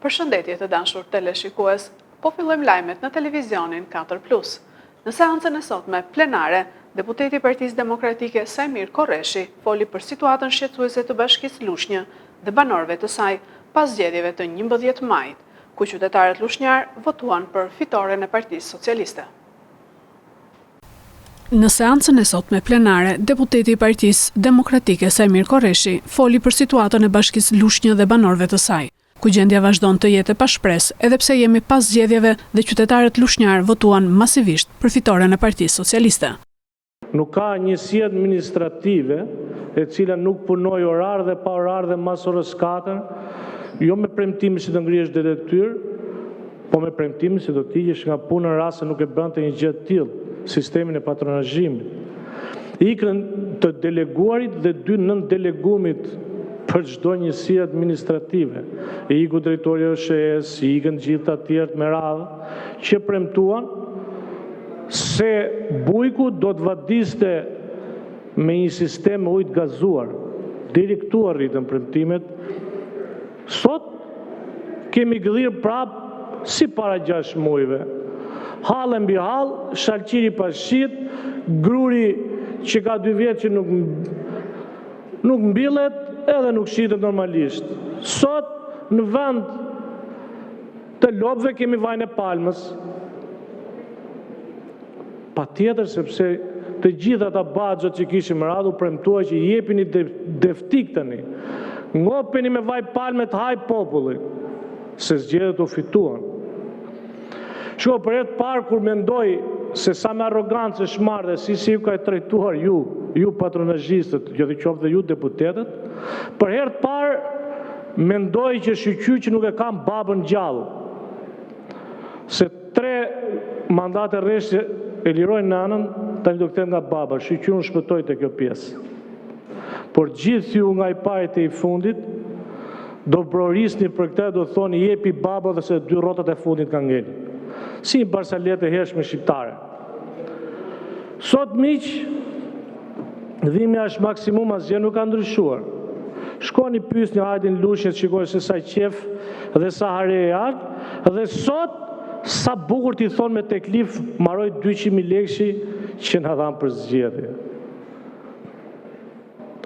Përshëndetje të dashur teleshikues, po fillojmë lajmet në televizionin 4+. Në seancën e sotme plenare, deputeti i Partisë Demokratike Sajmir Korreshi foli për situatën shqetësuese të Bashkisë Lushnjë dhe banorëve të saj pas zgjedhjeve të 11 majit, ku qytetarët lushnjar votuan për fitoren e Partisë Socialiste. Në seancën e sotme plenare, deputeti i Partisë Demokratike Sajmir Korreshi foli për situatën e Bashkisë Lushnjë dhe banorëve të saj, ku gjendja vazhdon të jetë pa shpresë, edhe pse jemi pas zgjedhjeve dhe qytetarët lushnjar votuan masivisht për fitoren e Partisë Socialiste. Nuk ka njësi administrative e cila nuk punoj orar dhe pa orar dhe mas orës 4, jo me premtimi si të ngrihesh dhe detyrë, po me premtimi si do t'igjesh nga punë në rast se nuk e bënte një gjë të tillë, sistemin e patronazhimit. Ikën të deleguarit dhe 2 nënddelegumit për çdo njësi administrative. I iku drejtori i OSHE-s, i ikën gjithë të tjerë me radhë, që premtuan se bujku do të vadiste me një sistem me ujë të gazuar. Deri këtu arritën premtimet. Sot kemi gëdhir prapë si para 6 muajve. Hallë mbi hallë, shalqiri pas shit, gruri që ka 2 vjet që nuk mbillet, edhe nuk shitet normalisht. Sot në vend të lopëve kemi vajin e palmës. Patjetër sepse të gjitha ata baxhat që kishim radhë u premtua që jepini deftik tani. Ngopeni me vaj palme të haj populli, se zgjedhjet u fituan. Shko, për herë të parë kur mendoj se sa me arrogancë e shmarrë dhe si ju ka trajtuar ju patronazhistët, jo dhe qoftë dhe ju deputetët, për herë të parë mendoj që shqyqy që nuk e kam babën gjallë. Se 3 mandate rreshtje e lirojnë nanën, tani do kthehem nga baba, shqyqy unë shpëtoj të kjo pjesë. Por gjithë ju nga i parit e i fundit, do brorisni për këtë, do thoni jepi baba dhe se 2 rrotat e fundit ka ngeli. Si një barsalet e hershme shqiptare. Sot miq, dhimja është maksimum, asgjë nuk ka ndryshuar. Shkoni pyesni Ajdin Lushnjës, shikoj se sa qef dhe sa hare e ardh, dhe sot sa bukur t'i thonë me teklif maroj 200.000 lekëshi që na dhanë për zgjedhje.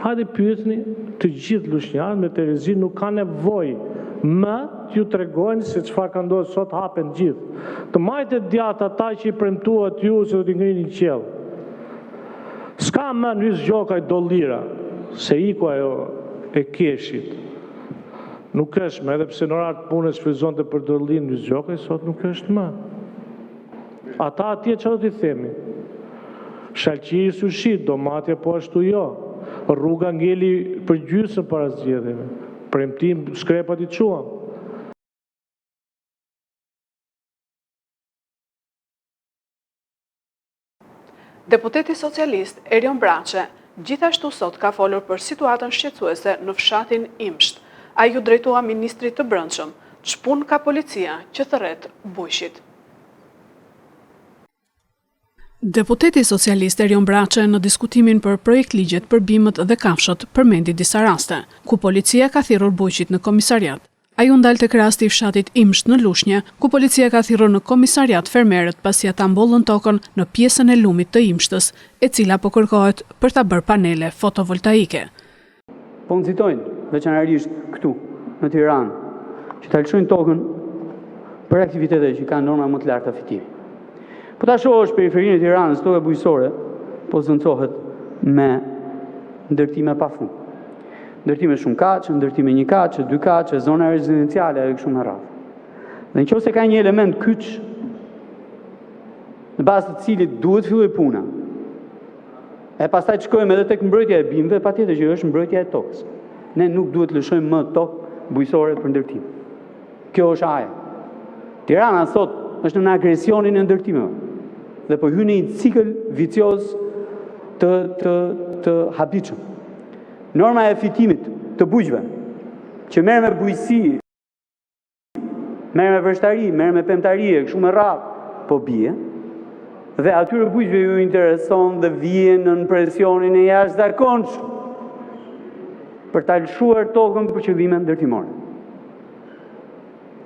Hajde pyesni të gjithë lushnjarët me televizion, nuk ka nevojë më t'ju tregojnë se çfarë ka ndodhur sot, hapen gjithë. Të majtë djathtë ata që i premtuat ju se do t'i ngrinin qiell. S'ka më nys gjokaj dollira, se iku ajo e keshit. Nuk është më, edhe pse në orar të punës shfrytëzonte për dollin nys gjokaj, sot nuk është më. Ata atje çfarë do t'i themi? Shalqiri sushit, domati po ashtu jo. Rruga ngeli për gjysmë para zgjedhjeve. Premtim shkrepat i çuam. Deputeti socialist Erion Braçe gjithashtu sot ka folur për situatën shqetësuese në fshatin Imsht. Ai ju drejtua ministrit të Brendshëm, ç'punë ka policia që thërret bujshit. Deputeti socialist Erion Braçe në diskutimin për projekt ligjet për bimët dhe kafshët përmendi disa raste, ku policia ka thirrur bujqit në komisariat. Ai u ndal tek rasti i fshatit Imsht në Lushnjë, ku policia ka thirrur në komisariat fermerët pasi ata mbollën tokën në pjesën e lumit të Imshtës, e cila po kërkohet për ta bërë panele fotovoltaike. Po nxitojnë veçanërisht këtu në Tiranë, që ta lëshojnë tokën për aktivitete që kanë norma më të larta fitimi. Po ta shohësh periferinë e Tiranës, toka bujqësore, po zëncohet me ndërtime pafund. Ndërtime shumë kaç, ndërtime 1 kaç, 2 kaç, zona rezidenciale e kështu me radhë. Dhe nëse ka një element kyç, në bazë të cilit duhet filloj puna, e pastaj shkojmë edhe tek mbrojtja e bimëve, patjetër që është mbrojtja e tokës. Ne nuk duhet lëshojmë më tokë bujqësore për ndërtim. Kjo është ajo. Tirana sot është në agresionin e ndërtimeve dhe po hyn në një cikël vicioz të habitshëm. Norma e fitimit të bujqëve, që merr me bujqësi, merr me vështari, merr me pemtari, kështu me radhë, po bie. Dhe atyre bujqëve ju intereson dhe vjen në presionin e jashtëzakonshëm për ta lëshuar tokën për qëllime ndërtimore.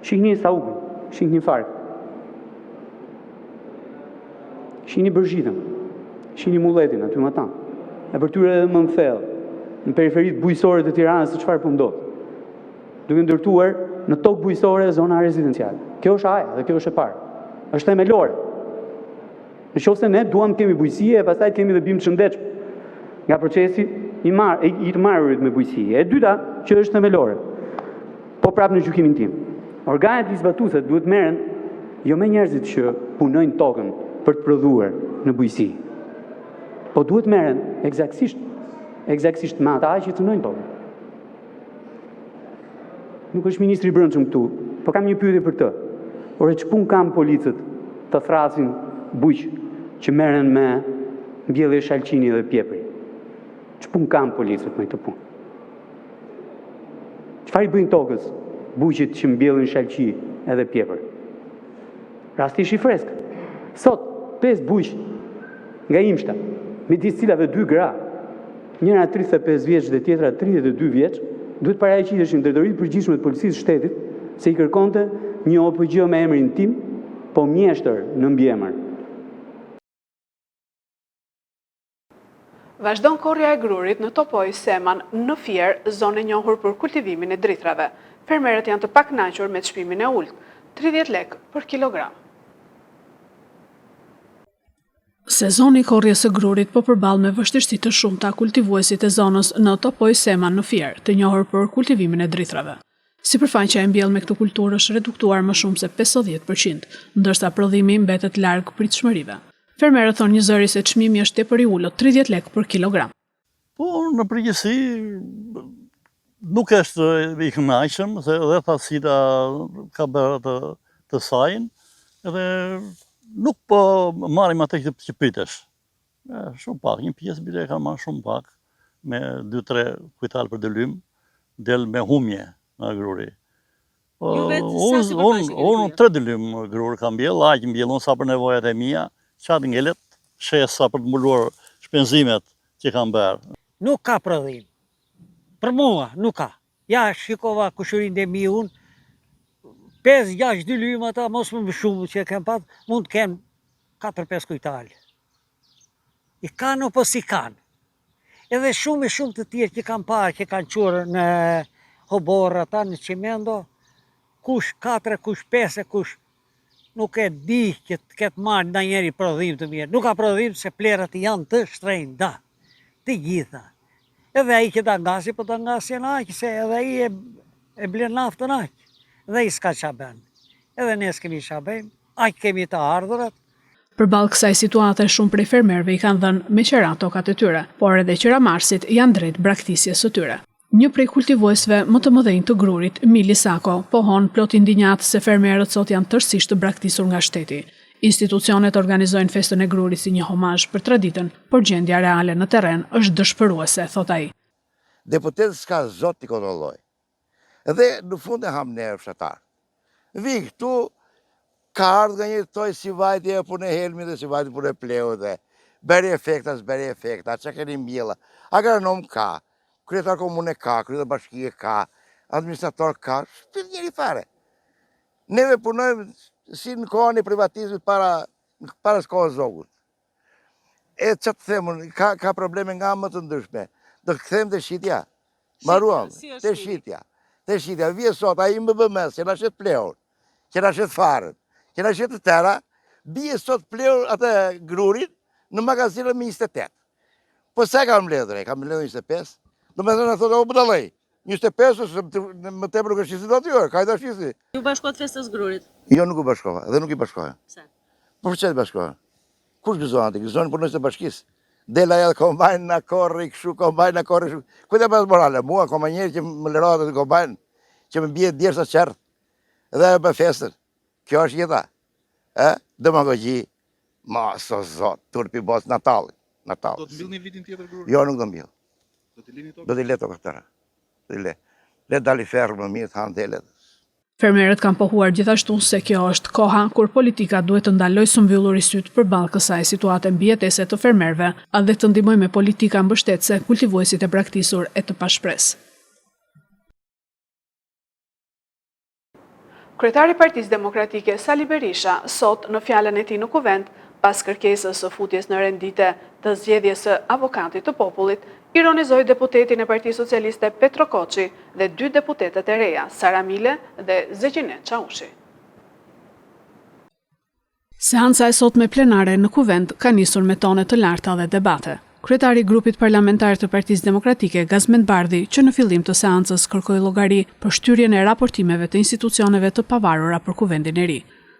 Shihni Saukun, shihni Fark, shihni Bërgjitën, shihni Mulletin, aty më tanë. E për tyre edhe më në thellë, në periferit bujësore të Tiranës se çfarë po ndodh. Duke ndërtuar në tokë bujësore zona rezidenciale. Kjo është aja dhe kjo është e parë. Është themelore. Në qoftë se ne duam kemi bujësi e pastaj kemi dhe bimë të shëndetshëm nga procesi i të marrurit me bujësi. E dyta, që është themelore. Po prapë në gjykimin tim. Organet izbatuese duhet merren jo me njerëzit që punojnë tokën për të prodhuar në bujësi. Po duhet merren eksaktësisht me ata që cënojnë tokën. Nuk është ministri i brendshëm këtu, po kam një pyetje për të. Ore ç'pun kanë policët të thrasin bujq që merren me mbjellje shalqini dhe pjepri? Ç'pun kanë policët me këtë punë? Çfarë i bëjnë tokës bujqit që mbjellin shalqi edhe pjepër? Rasti i freskë. Sot 5 bujq nga Imshta, midis cilave 2 gra, njëra 35 vjeç dhe tjetra 32 vjeç, duhet paraqiteshin drejtoritë përgjithshme të policisë shtetit se i kërkonte një OPG me emrin tim, po mjeshtër në mbiemër. Vazhdon korrja e grurit në Topoj Seman në Fier, zonë e njohur për kultivimin e dritrave. Fermerët janë të pakënaqur me çmimin e ulët, 30 lekë për kilogram. Sezoni i korrjes së grurit po përball me vështirësi të shumta kultivuesit e zonës në Topoj Seman në Fier, të njohur për kultivimin e dritrave. Sipërfaqja e mbjellë me këtë kulturë është reduktuar më shumë se 50%, ndërsa prodhimi mbetet larg pritshmërive. Fermerët thonë një zëri se çmimi është tepër i ulët, 30 lekë për kilogram. Po, në përgjithësi nuk është i kënaqshëm, se edhe thasita ka bërë të sajnë, edhe nuk po marrim atë që pritesh. Shumë pak, një pjesë bile ka marrë shumë pak, me 2-3 kujtal për dëlym, del me humje në gruri. Unë 3 dëlym grur kam bjell, aq mbjellon sa për nevojat e mia, qatë ngelet, shesa për të mbuluar shpenzimet që kam bërë. Nuk ka prodhim. Për mua, nuk ka. Ja, shikova kushërin dhe mi unë, 5-6 dëlym ata, mos më shumë që kem pat, mund të kem 4-5 kujtal. I kanë apo si kanë. Edhe shumë të tjerë që kanë parë, që kanë qurë në Hobor ata, në Qimendo, kush 4, kush 5, kush nuk e di që të ketë marrë në njeri prodhim të mirë. Nuk ka prodhim se plerat janë të shtrejnë, da, të gjitha. Edhe ai që ta ngasi, po ta ngasi në aqë, se edhe ai e blen naftën aqë, dhe i s'ka qa ben. Edhe ne s'kemi qa ben, aqë kemi të ardhurat. Përballë kësaj situate, shumë prej fermerëve i kanë dhënë me qera tokat e tyre, por edhe qeramarrësit janë drejt braktisjes së tyre. Një prej kultivuesve më të mëdhenj të grurit, Mili Sako, pohon plot indinjat se fermerët sot janë tërësisht të braktisur nga shteti. Institucionet organizojnë festën e grurit si një homazh për traditën, por gjendja reale në terren është dëshpëruese, thot ai. Deputetët s'ka zot t'i kontrolloj. Dhe në fund e ham nerë fshatar. Vi këtu, ka ardhë nga një toj si vajtje e punë e helmi dhe si vajtje punë e pleu dhe beri efekta, që keni mbjella. Agronom ka, kryetar komune ka, kryetar bashkie ka, administrator ka, shpil njëri fare. Neve punojmë si në kohën e privatizmit para s'kohës zogut. E që të themun, ka probleme nga më të ndryshme. Do të këthem të shqitja. Maruam, të shqitja. Të shqitja, vje sot, a i më bëmes, që na shet pleur, që na shet farën, që na shet të tëra, bje sot pleur atë grurit në magazinën me 28. Po se kam mbledhur, kam mbledhur 25. Do me thënë, thotë, o budallej, 25, më tepër nuk është shqisi do t'jorë, ka i da shqisi. Ju bashkot festës grurit? Jo, nuk u bashkova, dhe nuk i bashkoja. Pse? Po për që të bashkoja? Kush gëzohen të gëzohen për nësë të bashkisë? Dela edhe kombajnë në korri, këshu, kombajnë në korri, këshu. Kujtë e pas morale, mua, koma njerë që më lërohet të kombajnë, që më bje djerë sa qertë, edhe e për festën. Kjo është jeta. Demagogji, ma, so zot, turpi bos, Natalli. Do të mbill një vitin tjetër gruri? Jo, nuk do mbill. Do t'i lini tokë? Do t'i le tokë këtëra. Le dali ferë më mirë, të hanë telet. Fermerët kanë pohuar gjithashtu se kjo është koha kur politika duhet të ndalojë së mbyllur i syt përballë kësaj situate mbijetese të fermerëve, dhe të ndihmojë me politika mbështetëse kultivuesit e braktisur e të pashpres. Kryetari i Partisë Demokratike Sali Berisha sot në fjalën e tij në Kuvend, pas kërkesës së futjes në rendite të zgjedhjes së avokatit të popullit, ironizoi deputetin e Partisë Socialiste Petro Koçi dhe 2 deputetet e reja, Sara Mile dhe Zegjine Çaushi. Seanca e sotme plenare në Kuvend ka nisur me tone të larta dhe debate. Kryetari i grupit parlamentar të Partisë Demokratike, Gazmend Bardhi, që në fillim të seancës kërkoi llogari për shtyrjen e raportimeve të institucioneve të pavarura për Kuvendin e ri.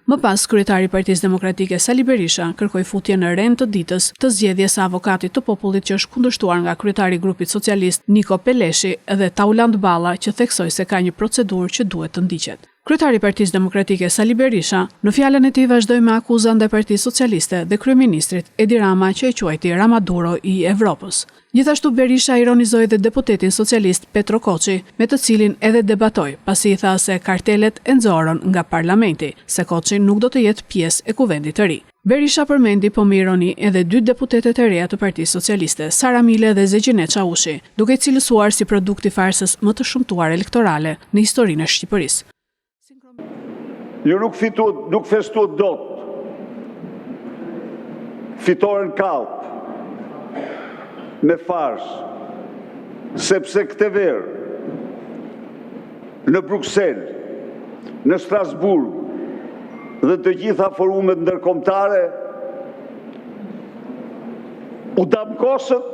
Më pas, kryetari i Partisë Demokratike Sali Berisha kërkoi futjen në rend të ditës të zgjedhjes së avokatit të popullit, që është kundërshtuar nga kryetari i grupit socialist Niko Peleshi dhe Tauland Balla, që theksoi se ka një procedurë që duhet të ndiqet. Kryetari i Partisë Demokratike Sali Berisha në fjalën e tij vazhdoi me akuzën ndaj Partisë Socialiste dhe kryeministrit Edi Rama, që e quajti Ramaduro i Evropës. Gjithashtu Berisha ironizoi dhe deputetin socialist Petro Koçi, me të cilin edhe debatoi, pasi i tha se kartelet e nxorën nga parlamenti, se Koçi nuk do të jetë pjesë e Kuvendit të ri. Berisha përmendi po me ironi edhe 2 deputetet e reja të Partisë Socialiste, Sara Mile dhe Zegjine Çaushi, duke cilësuar si produkt i farsës më të shëmtuar elektorale në historinë e Shqipërisë. Ju nuk festuat dot fitoren kallp me fars, sepse këtë verë në Bruxelles, në Strasburg dhe të gjitha forumet ndërkombëtare u damkosët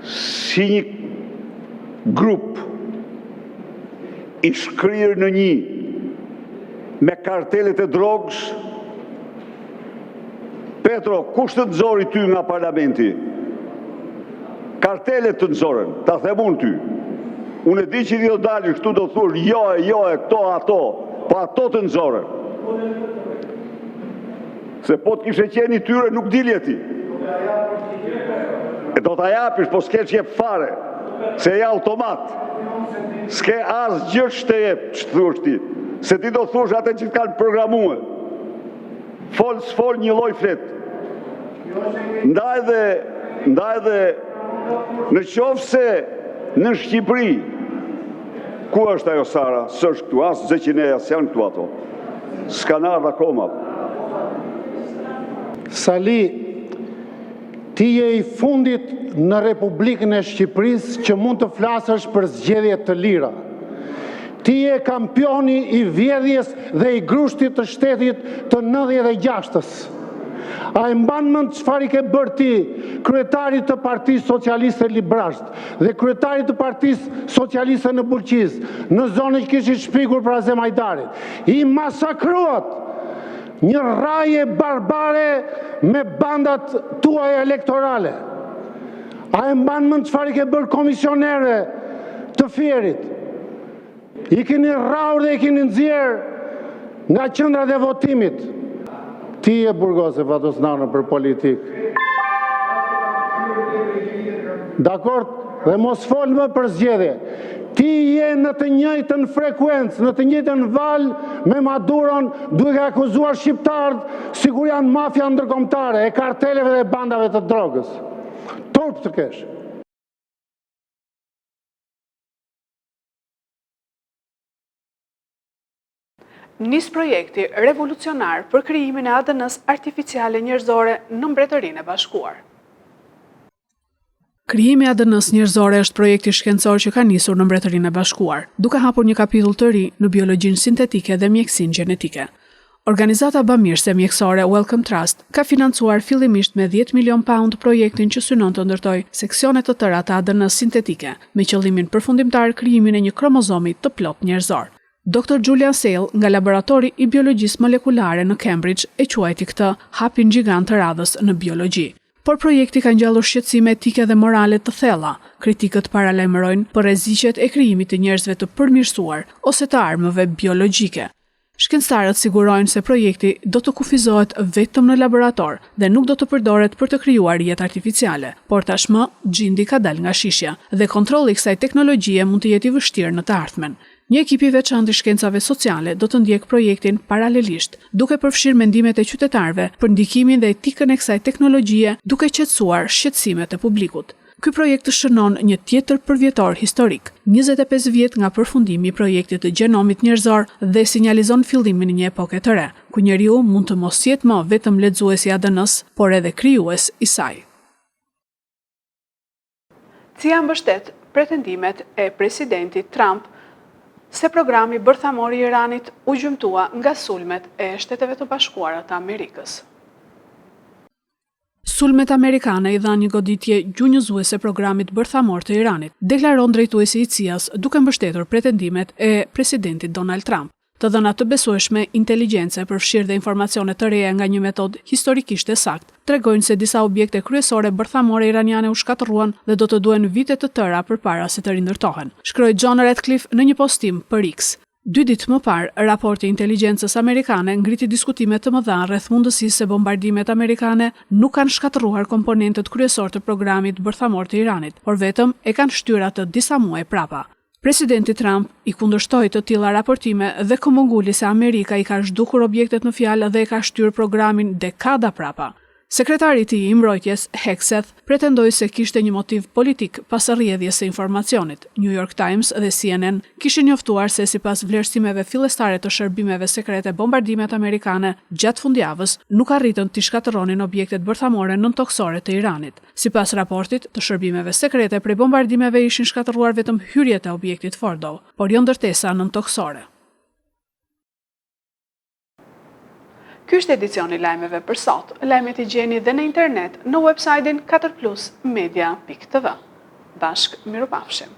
si një grup i shkrirë në një me kartelet e drogës. Petro, kush të nxori ty nga parlamenti? Kartelet të nxorën, ta them unë ty. Unë e di që ti do dalësh këtu do thuar jo e këto ato, po ato të nxorën. Se po të kishe qenë i tyre nuk dilje ti. E do t'a japish, po s'ke që jep fare, se e automat. S'ke as gjë që të jep, që të thush ti. Se ti do thush atë që t'kanë programuar. Fol s'fol një lloj flet. Ndaj dhe në qoftë se në Shqipëri, ku është ajo Sara? S'është këtu, as Zeqineja, s'janë këtu ato. S'kan ardhur akoma. Sali, ti je i fundit në Republikën e Shqipërisë që mund të flasësh për zgjedhje të lira. Ti je kampioni i vjedhjes dhe i grushtit të shtetit të 96-ës. A e mban mend çfarë i ke bërë ti, kryetarit të Partisë Socialiste Librazht dhe kryetarit të Partisë Socialiste në Bulqiz, në zonën që kishit shpikur për Azemajdarit. I masakruat një rraje barbare me bandat tuaja elektorale. A e mban mend çfarë i ke bërë komisionerëve të Fierit? I keni rraur dhe i keni nxjerr nga qendrat e votimit. Ti e burgose Fatosnano për politikë. Dakord, dhe mos fol më për zgjedhje. Ti je në të njëjtën frekuencë, në të njëjtën val me Maduron, duke akuzuar shqiptarët sikur janë mafia ndërkombëtare e karteleve dhe bandave të drogës. Turp të kesh. Nis projekti revolucionar për krijimin e ADN-s artificiale njerëzore në Mbretërinë e Bashkuar. Krijimi i ADN-s njerëzore është projekti shkencor që ka nisur në Mbretërinë e Bashkuar, duke hapur një kapitull të ri në biologjinë sintetike dhe mjekësinë gjenetike. Organizata bamirëse mjekësore Wellcome Trust ka financuar fillimisht me 10 milion pound projektin që synon të ndërtojë seksione të tëra të ADN-s sintetike, me qëllimin përfundimtar krijimin e një kromozomi të plot njerëzor. Dr. Julian Sale nga laboratori i biologjisë molekulare në Cambridge e quajti këtë hapin gjigant të radhës në biologji. Por projekti ka ngjallur shqetësime etike dhe morale të thella. Kritikët paralajmërojnë për rreziqet e krijimit të njerëzve të përmirësuar ose të armëve biologjike. Shkencëtarët sigurojnë se projekti do të kufizohet vetëm në laborator dhe nuk do të përdoret për të krijuar jetë artificiale, por tashmë gjindi ka dalë nga shishja dhe kontrolli i kësaj teknologjie mund të jetë i vështirë në të ardhmen. Një ekip i veçantë i shkencave sociale do të ndjek projektin paralelisht, duke përfshirë mendimet e qytetarëve për ndikimin dhe etikën e kësaj teknologjie, duke qetësuar shqetësimet e publikut. Ky projekt shënon një tjetër përvjetor historik, 25 vjet nga përfundimi i projektit të gjenomit njerëzor dhe sinjalizon fillimin e një epoke të re, ku njeriu mund të mos jetë më vetëm lexues i ADN-s, por edhe krijues i saj. CIA mbështet pretendimet e presidentit Trump se programi bërthamor i Iranit u gjymtua nga sulmet e Shteteve të Bashkuara të Amerikës. Sulmet amerikane i dhanë një goditje gjunjëzuese programit bërthamor të Iranit, deklaron drejtuesi i CIA-s duke mbështetur pretendimet e presidentit Donald Trump. Të dhënat të besueshme inteligjence përfshirë dhe informacione të reja nga një metodë historikisht e saktë, tregojnë se disa objekte kryesore bërthamore iraniane u shkatërruan dhe do të duhen vite të tëra përpara se të rindërtohen, shkroi John Ratcliffe në një postim për X. 2 ditë më parë, raporti i inteligjencës amerikane ngriti diskutime të mëdha rreth mundësisë se bombardimet amerikane nuk kanë shkatërruar komponentët kryesor të programit bërthamor të Iranit, por vetëm e kanë shtyr atë disa muaj prapa. Presidenti Trump i kundërshtoi të tilla raportime dhe këmbënguli se Amerika i ka zhdukur objektet në fjalë dhe e ka shtyr programin dekada prapa. Sekretari i tij i mbrojtjes, Hegseth, pretendoi se kishte një motiv politik pas rrjedhjes së informacionit. New York Times dhe CNN kishin njoftuar se sipas vlerësimeve fillestare të shërbimeve sekrete, bombardimet amerikane gjatë fundjavës nuk arritën të shkatërronin objektet bërthamore nëntoksore të Iranit. Sipas raportit të shërbimeve sekrete, prej bombardimeve ishin shkatërruar vetëm hyrjet e objektit Fordo, por jo ndërtesa nëntoksore. Ky është edicioni lajmeve për sot. Lajmet i gjeni dhe në internet në websajtin 4plusmedia.tv. Bashkë, mirupafshim.